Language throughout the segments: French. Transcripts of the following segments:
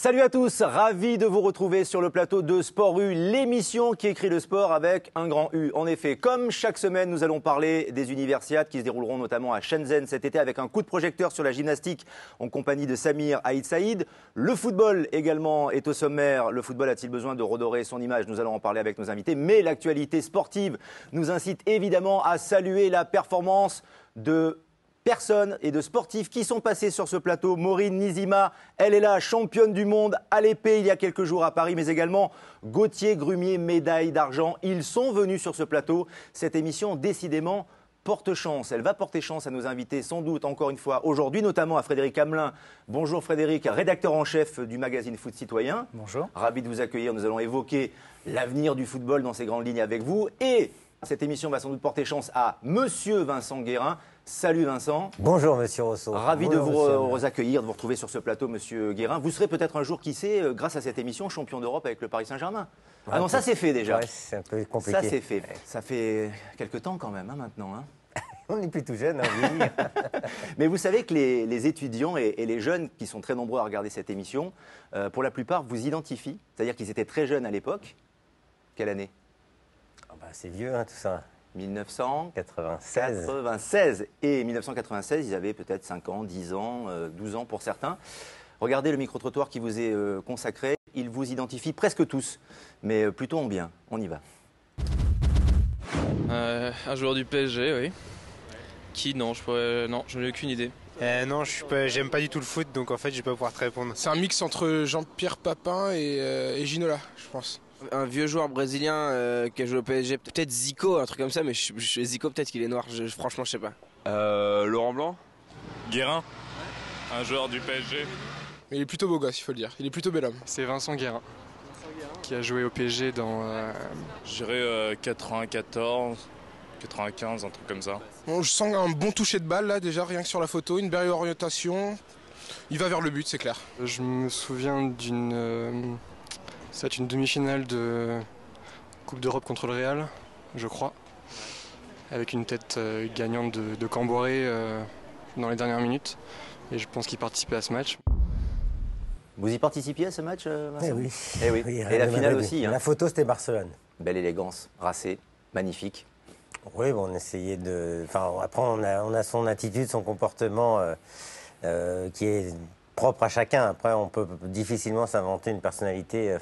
Salut à tous, ravi de vous retrouver sur le plateau de Sport U, l'émission qui écrit le sport avec un grand U. En effet, comme chaque semaine, nous allons parler des universiades qui se dérouleront notamment à Shenzhen cet été avec un coup de projecteur sur la gymnastique en compagnie de Samir Aït Saïd. Le football également est au sommaire. Le football a-t-il besoin de redorer son image? Nous allons en parler avec nos invités. Mais l'actualité sportive nous incite évidemment à saluer la performance de personnes et de sportifs qui sont passés sur ce plateau. Maureen Nizima, elle est là, championne du monde à l'épée il y a quelques jours à Paris, mais également Gauthier Grumier, médaille d'argent. Ils sont venus sur ce plateau. Cette émission, décidément, porte chance. Elle va porter chance à nos invités, sans doute, encore une fois, aujourd'hui, notamment à Frédéric Hamelin. Bonjour Frédéric, rédacteur en chef du magazine Foot Citoyen. Bonjour. Ravi de vous accueillir. Nous allons évoquer l'avenir du football dans ses grandes lignes avec vous. Et cette émission va sans doute porter chance à Monsieur Vincent Guérin. Salut Vincent. Bonjour Monsieur Rousseau. Ravi de vous accueillir, de vous retrouver sur ce plateau, Monsieur Guérin. Vous serez peut-être un jour, qui sait, grâce à cette émission, champion d'Europe avec le Paris Saint-Germain. Ah non, ça c'est fait déjà. Ouais, c'est un peu compliqué. Ça c'est fait. Ça fait quelques temps quand même, maintenant. On n'est plus tout jeune, oui. Mais vous savez que les étudiants et les jeunes qui sont très nombreux à regarder cette émission, pour la plupart, vous identifient. C'est-à-dire qu'ils étaient très jeunes à l'époque. Quelle année? C'est vieux, tout ça. 1996. Et 1996, ils avaient peut-être 5 ans, 10 ans, 12 ans pour certains. Regardez le micro-trottoir qui vous est consacré. Ils vous identifient presque tous, mais plutôt en bien. On y va. Un joueur du PSG, oui. Qui? Non, je n'ai aucune idée. Non, j'aime pas du tout le foot, donc en fait, je vais pas pouvoir te répondre. C'est un mix entre Jean-Pierre Papin et Ginola, je pense. Un vieux joueur brésilien qui a joué au PSG, peut-être Zico, un truc comme ça, mais Zico peut-être qu'il est noir, franchement je sais pas. Laurent Blanc. Guérin, un joueur du PSG. Mais il est plutôt beau gosse, il faut le dire, il est plutôt bel homme. C'est Vincent Guérin, qui a joué au PSG dans... Je dirais 94, 95, un truc comme ça. Bon, je sens un bon toucher de balle là déjà, rien que sur la photo, une belle orientation. Il va vers le but, c'est clair. Je me souviens d'une... C'est une demi-finale de Coupe d'Europe contre le Real, je crois, avec une tête gagnante de Camboré dans les dernières minutes. Et je pense qu'il participait à ce match. Vous y participiez à ce match, Vincent? Oui. Eh oui. Et la finale aussi. La photo, c'était Barcelone. Belle élégance, racée, magnifique. Oui, on essayait de... Enfin, après, on a son attitude, son comportement qui est propre à chacun. Après, on peut difficilement s'inventer une personnalité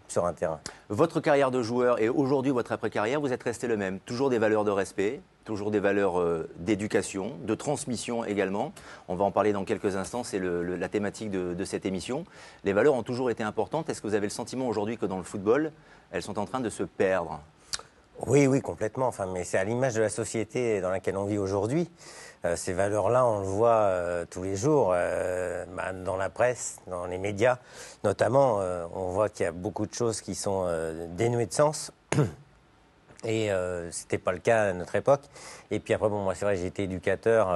sur un terrain. Votre carrière de joueur et aujourd'hui votre après-carrière, vous êtes resté le même. Toujours des valeurs de respect, toujours des valeurs d'éducation, de transmission également. On va en parler dans quelques instants, c'est la thématique de cette émission. Les valeurs ont toujours été importantes. Est-ce que vous avez le sentiment aujourd'hui que dans le football, elles sont en train de se perdre? Oui, complètement. Mais c'est à l'image de la société dans laquelle on vit aujourd'hui. Ces valeurs-là, on le voit tous les jours dans la presse, dans les médias. Notamment, on voit qu'il y a beaucoup de choses qui sont dénuées de sens. Et c'était pas le cas à notre époque. Et puis après, moi, c'est vrai, j'ai été éducateur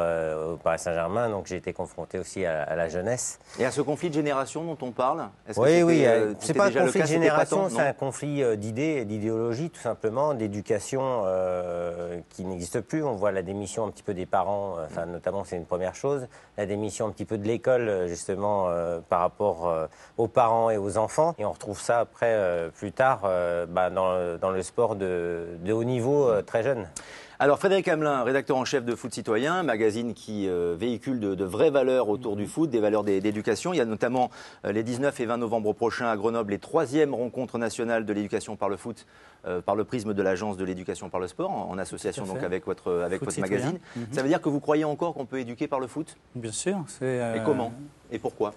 au Paris Saint-Germain, donc j'ai été confronté aussi à la jeunesse. Et à ce conflit de génération dont on parle? Oui, c'est pas un conflit de génération, c'est un conflit d'idées, d'idéologie, tout simplement, d'éducation qui n'existe plus. On voit la démission un petit peu des parents, notamment, c'est une première chose. La démission un petit peu de l'école, justement, par rapport aux parents et aux enfants. Et on retrouve ça après, plus tard, dans le sport de haut niveau, très jeune. Alors Frédéric Hamelin, rédacteur en chef de Foot Citoyen, magazine qui véhicule de vraies valeurs autour du foot, des valeurs d'éducation. Il y a notamment les 19 et 20 novembre prochains à Grenoble les 3e rencontres nationales de l'éducation par le foot, par le prisme de l'agence de l'éducation par le sport, en association donc avec votre magazine. Ça veut dire que vous croyez encore qu'on peut éduquer par le foot? Bien sûr. Et comment? Et pourquoi?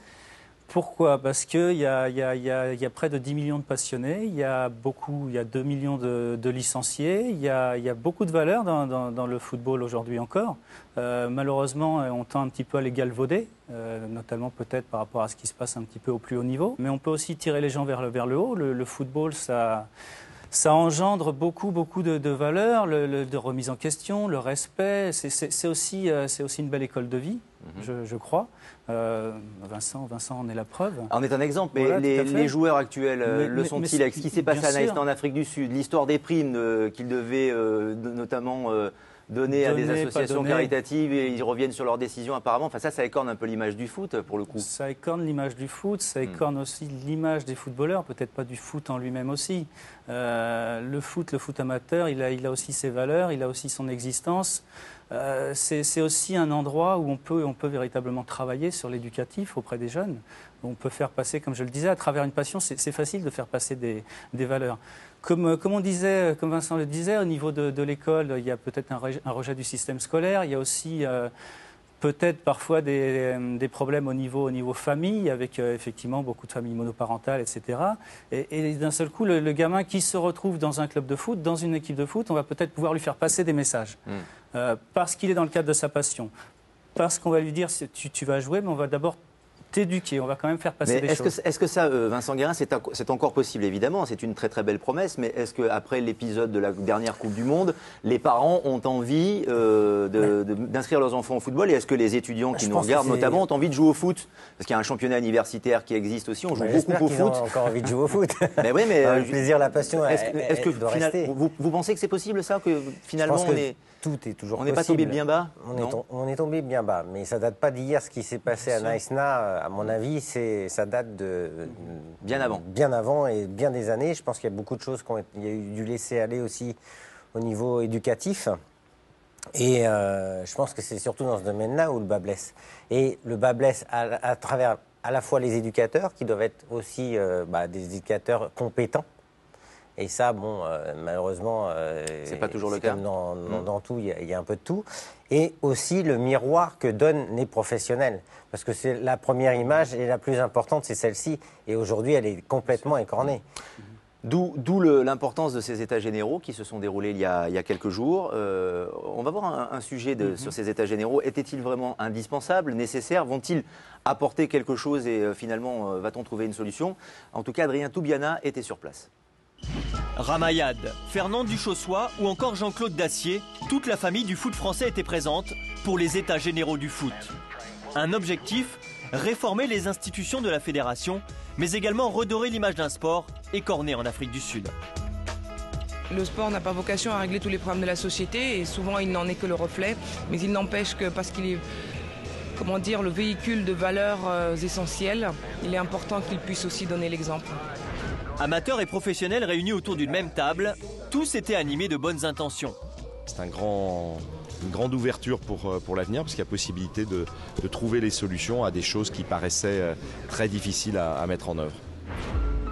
Pourquoi? Parce qu'il y a près de 10 millions de passionnés, il y a 2 millions de licenciés, il y a beaucoup de valeurs dans le football aujourd'hui encore. Malheureusement, on tend un petit peu à les galvauder, notamment peut-être par rapport à ce qui se passe un petit peu au plus haut niveau. Mais on peut aussi tirer les gens vers le haut. Le football, ça engendre beaucoup de valeurs, de remise en question, le respect. C'est aussi une belle école de vie, je crois. Vincent en est la preuve. On est un exemple, mais voilà, les joueurs actuels le sont-ils? Avec ce qui s'est passé à Naïs en Afrique du Sud, l'histoire des primes qu'ils devaient notamment donner à des Donner, pas associations donner. caritatives et ils reviennent sur leurs décisions apparemment. Enfin ça écorne un peu l'image du foot pour le coup. Ça écorne l'image du foot, ça écorne aussi l'image des footballeurs, peut-être pas du foot en lui-même aussi. Le foot amateur, il a aussi ses valeurs, il a aussi son existence. C'est aussi un endroit où on peut véritablement travailler sur l'éducatif auprès des jeunes. On peut faire passer, comme je le disais, à travers une passion, c'est facile de faire passer des valeurs. Comme Vincent le disait, au niveau de l'école, il y a peut-être un rejet du système scolaire, il y a aussi peut-être parfois des problèmes au niveau famille, avec effectivement beaucoup de familles monoparentales, etc. Et d'un seul coup, le gamin qui se retrouve dans un club de foot, dans une équipe de foot, on va peut-être pouvoir lui faire passer des messages. Parce qu'il est dans le cadre de sa passion. Parce qu'on va lui dire, tu vas jouer, mais on va d'abord t'éduquer, on va quand même faire passer des choses. Est-ce que ça, Vincent Guérin, c'est encore possible, évidemment, c'est une très très belle promesse, mais est-ce qu'après l'épisode de la dernière Coupe du Monde, les parents ont envie d'inscrire leurs enfants au football et est-ce que les étudiants qui nous regardent notamment ont envie de jouer au foot? Parce qu'il y a un championnat universitaire qui existe aussi, on joue beaucoup au foot. Ont encore envie de jouer au foot. Mais oui, mais le plaisir, la passion, est-ce que doit rester. vous pensez que c'est possible ça, que finalement tout est toujours on n'est pas tombé bien bas? On est tombé bien bas, mais ça date pas d'hier. Ce qui s'est passé à Naïsna, à mon avis, ça date de bien avant. Bien avant et bien des années. Je pense qu'il y a beaucoup de choses il y a eu du laisser aller aussi au niveau éducatif. Et je pense que c'est surtout dans ce domaine-là où le bas blesse. Et le bas blesse à travers à la fois les éducateurs, qui doivent être aussi des éducateurs compétents. Et ça, malheureusement, c'est pas toujours le cas. Comme dans tout, il y a un peu de tout. Et aussi le miroir que donnent les professionnels. Parce que c'est la première image et la plus importante, c'est celle-ci. Et aujourd'hui, elle est complètement écornée. D'où l'importance de ces états généraux qui se sont déroulés il y a quelques jours. On va voir un sujet sur ces états généraux. Étaient-ils vraiment indispensables, nécessaires? Vont-ils apporter quelque chose et finalement, va-t-on trouver une solution? En tout cas, Adrien Toubiana était sur place. Ramayad, Fernand Duchossois ou encore Jean-Claude Dacier, toute la famille du foot français était présente pour les états généraux du foot. Un objectif, réformer les institutions de la fédération, mais également redorer l'image d'un sport écorné en Afrique du Sud. Le sport n'a pas vocation à régler tous les problèmes de la société et souvent il n'en est que le reflet, mais il n'empêche que parce qu'il est le véhicule de valeurs essentielles, il est important qu'il puisse aussi donner l'exemple. Amateurs et professionnels réunis autour d'une même table, tous étaient animés de bonnes intentions. C'est une grande ouverture pour l'avenir, parce qu'il y a possibilité de trouver les solutions à des choses qui paraissaient très difficiles à mettre en œuvre.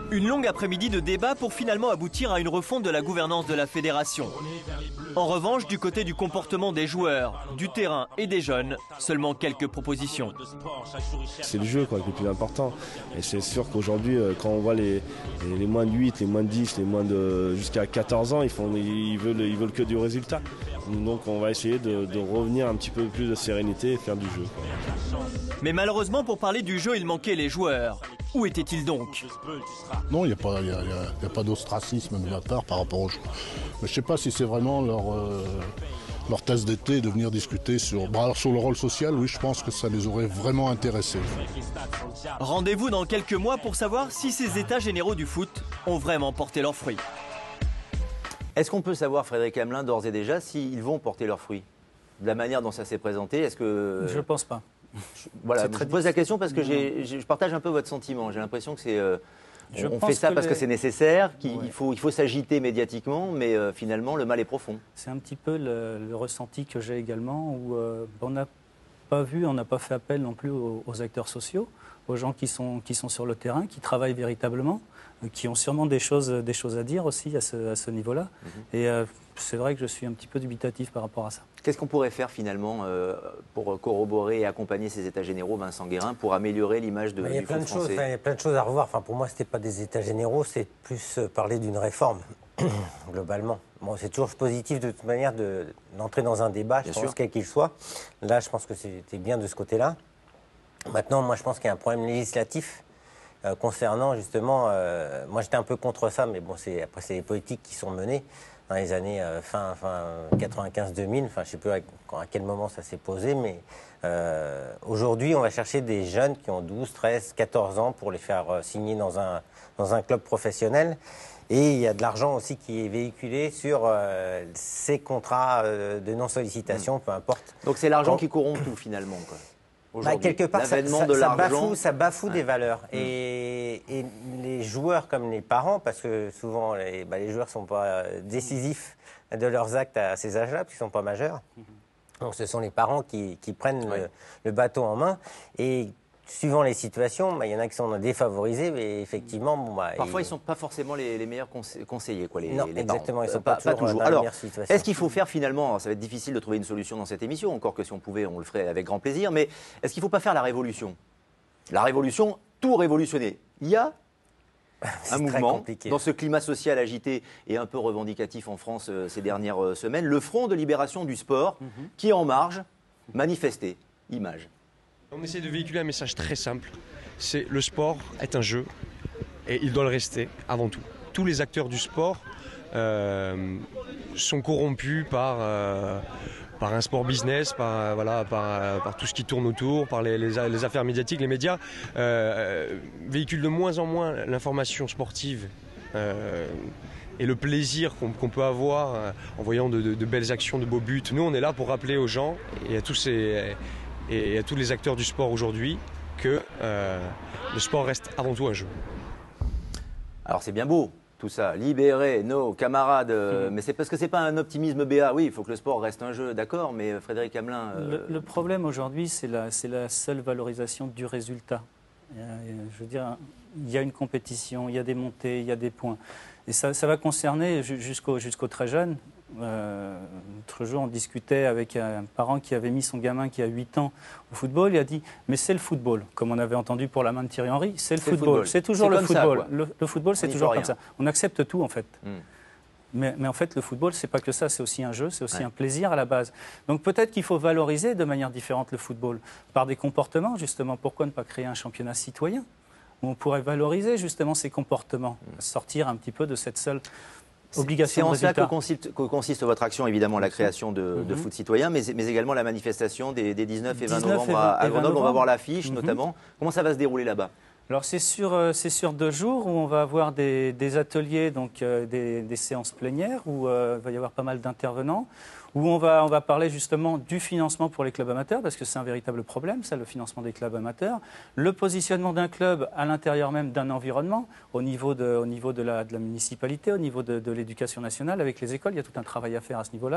Une longue après-midi de débat pour finalement aboutir à une refonte de la gouvernance de la fédération. En revanche, du côté du comportement des joueurs, du terrain et des jeunes, seulement quelques propositions. C'est le jeu qui est le plus important. Et c'est sûr qu'aujourd'hui, quand on voit les moins de 8, les moins de 10, les moins de jusqu'à 14 ans, ils veulent que du résultat. Donc on va essayer de revenir un petit peu plus de sérénité et faire du jeu. Mais malheureusement, pour parler du jeu, il manquait les joueurs. Où étaient-ils donc? Non, il n'y a pas d'ostracisme de ma part par rapport aux joueurs. Mais je ne sais pas si c'est vraiment leur tasse d'été de venir discuter sur le rôle social. Oui, je pense que ça les aurait vraiment intéressés. Rendez-vous dans quelques mois pour savoir si ces états généraux du foot ont vraiment porté leurs fruits. Est-ce qu'on peut savoir, Frédéric Hamelin, d'ores et déjà, s'ils vont porter leurs fruits? De la manière dont ça s'est présenté, est-ce que... Je ne pense pas. Je pose la question parce que je partage un peu votre sentiment. J'ai l'impression que c'est... on fait ça parce que c'est nécessaire, qu'il faut s'agiter médiatiquement, mais finalement, le mal est profond. C'est un petit peu le ressenti que j'ai également, où on n'a pas fait appel non plus aux acteurs sociaux, aux gens qui sont sur le terrain, qui travaillent véritablement, qui ont sûrement des choses à dire aussi à ce niveau-là. Et c'est vrai que je suis un petit peu dubitatif par rapport à ça. Qu'est-ce qu'on pourrait faire finalement pour corroborer et accompagner ces états généraux, Vincent Guérin, pour améliorer l'image du foot français? Il y a plein de choses à revoir. Enfin, pour moi, ce n'était pas des états généraux, c'est plus parler d'une réforme, globalement. Bon, c'est toujours positif de toute manière d'entrer dans un débat, je pense, quel qu'il soit. Là, je pense que c'était bien de ce côté-là. Maintenant, moi, je pense qu'il y a un problème législatif concernant, justement... moi, j'étais un peu contre ça, mais bon, après, c'est les politiques qui sont menées dans les années fin 95-2000. Enfin, je ne sais plus à quel moment ça s'est posé, mais aujourd'hui, on va chercher des jeunes qui ont 12, 13, 14 ans pour les faire signer dans un club professionnel. Et il y a de l'argent aussi qui est véhiculé sur ces contrats de non-sollicitation, peu importe. Donc c'est l'argent qui corrompt tout finalement, quoi. Quelque part, ça bafoue des valeurs. Mmh. Et les joueurs comme les parents, parce que souvent les joueurs ne sont pas décisifs de leurs actes à ces âges-là, parce qu'ils ne sont pas majeurs. Donc ce sont les parents qui prennent le bateau en main. Et suivant les situations, il y en a qui sont défavorisés, mais effectivement... Parfois, ils ne sont pas forcément les meilleurs conseillers, quoi, les exactement, parents. Ils ne sont pas toujours. Dans Alors, la situation. est-ce qu'il faut faire finalement, ça va être difficile de trouver une solution dans cette émission, encore que si on pouvait, on le ferait avec grand plaisir, mais est-ce qu'il ne faut pas faire la révolution? La révolution, tout révolutionner. Il y a un mouvement, dans ce climat social agité et un peu revendicatif en France ces dernières semaines, le Front de libération du sport, qui est en marge, manifesté, image. On essaie de véhiculer un message très simple, c'est le sport est un jeu et il doit le rester avant tout. Tous les acteurs du sport sont corrompus par un sport business, par tout ce qui tourne autour, par les affaires médiatiques. Les médias véhiculent de moins en moins l'information sportive et le plaisir qu'on peut avoir en voyant de belles actions, de beaux buts. Nous, on est là pour rappeler aux gens et à tous les acteurs du sport aujourd'hui que le sport reste avant tout un jeu. Alors c'est bien beau tout ça, libérer nos camarades, mais c'est parce que c'est pas un optimisme béat. Oui, il faut que le sport reste un jeu, d'accord, mais Frédéric Hamelin... Le problème aujourd'hui, c'est la seule valorisation du résultat. Je veux dire, il y a une compétition, il y a des montées, il y a des points. Et ça va concerner jusqu'aux très jeunes. L'autre jour, on discutait avec un parent qui avait mis son gamin qui a 8 ans au football. Il a dit « mais c'est le football ». Comme on avait entendu pour la main de Thierry Henry, c'est le football. C'est toujours le football. Le football, c'est toujours comme ça. On accepte tout, en fait. Mais en fait, le football, c'est pas que ça. C'est aussi un jeu, c'est aussi un plaisir à la base. Donc peut-être qu'il faut valoriser de manière différente le football. Par des comportements, justement. Pourquoi ne pas créer un championnat citoyen où on pourrait valoriser, justement, ces comportements. Sortir un petit peu de cette seule... C'est en cela que consiste votre action, évidemment, la création de foot citoyen, mais également la manifestation des 19 et 20 novembre à Grenoble. On va voir l'affiche, notamment. Comment ça va se dérouler là-bas? Alors c'est sur 2 jours où on va avoir des ateliers, donc des séances plénières, où il va y avoir pas mal d'intervenants, où on va parler justement du financement pour les clubs amateurs, parce que c'est un véritable problème, ça, le financement des clubs amateurs, le positionnement d'un club à l'intérieur même d'un environnement, au niveau de la municipalité, au niveau de l'éducation nationale, avec les écoles, il y a tout un travail à faire à ce niveau-là.